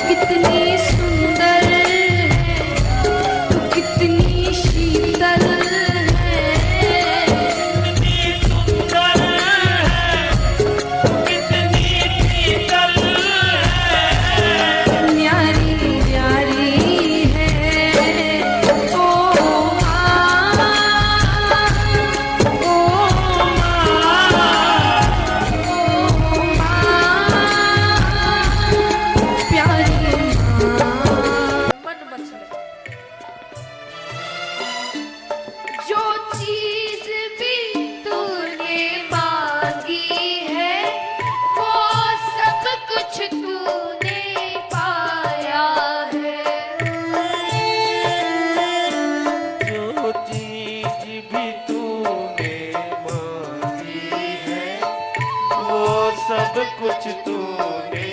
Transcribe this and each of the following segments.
कितनी सुंदर है, तू कितनी शीतल है, कितनी सुंदर है, कितनी शीतल है, न्यारी न्यारी है। ओ माँ, ओ प्यारी माँ। मन मचले जो चीज भी तूने मांगी है वो सब कुछ तूने पाया है। जो चीज भी तूने मांगी है वो सब कुछ तूने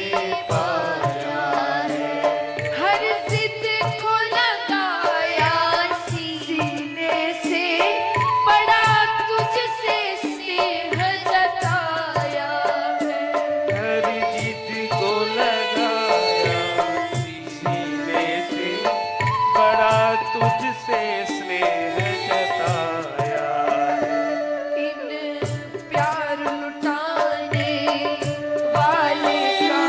पाया है। हर जिद को लगाया सीने से, बड़ा तुझसे स्नेह जताया है। हर जिद को लगाया सीने से, बड़ा तुझसे स्नेह जताया है। इन प्यार लुटाने वाले का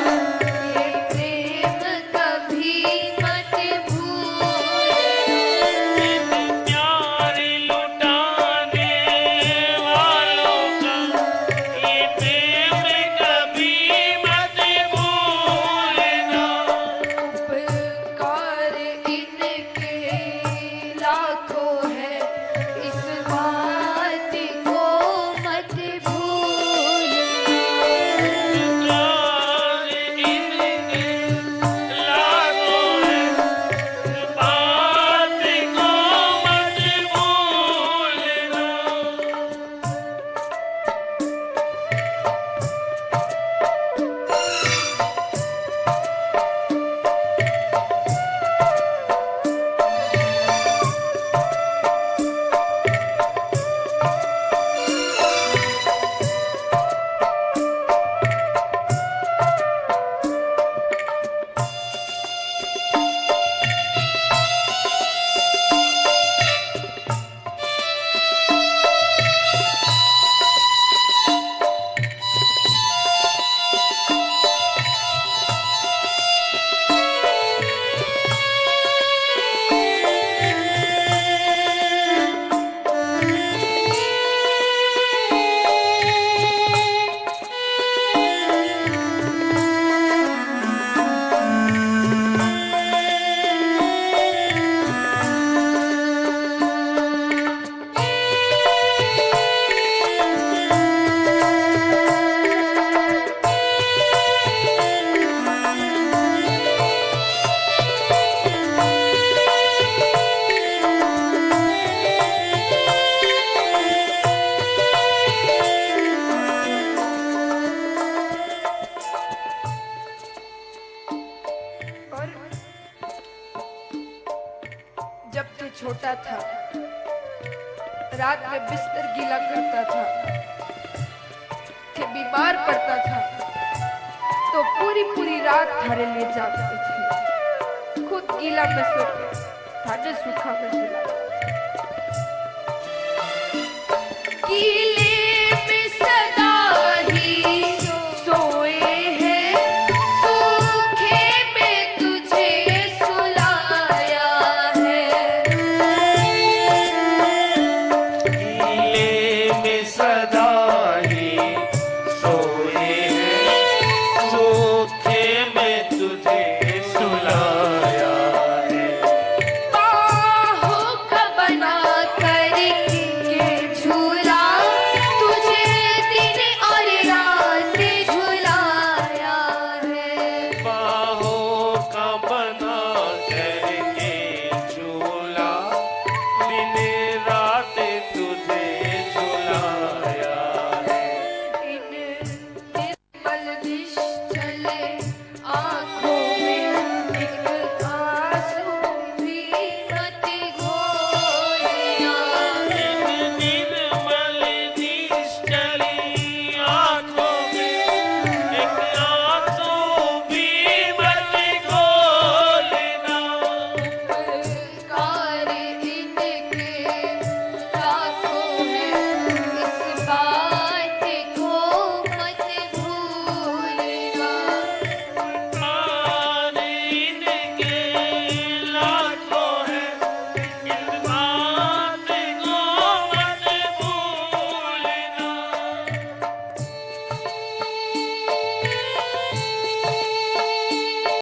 ये प्रेम कभी मत भूलना। प्यार लुटाने वालों का ये प्रेम कभी मत भूलना। उपकार इनके लाखों है, इस बात को मत भूलना। प्यार इनके लाखों है, इस बात को मत भूलना। और जब तू छोटा था, रात में बिस्तर गीला करता था, कि बीमार पड़ता था तो पूरी पूरी रात थारे ले जाते थे। खुद गीला में सोते, थाने सूखा में सुलाते। गीले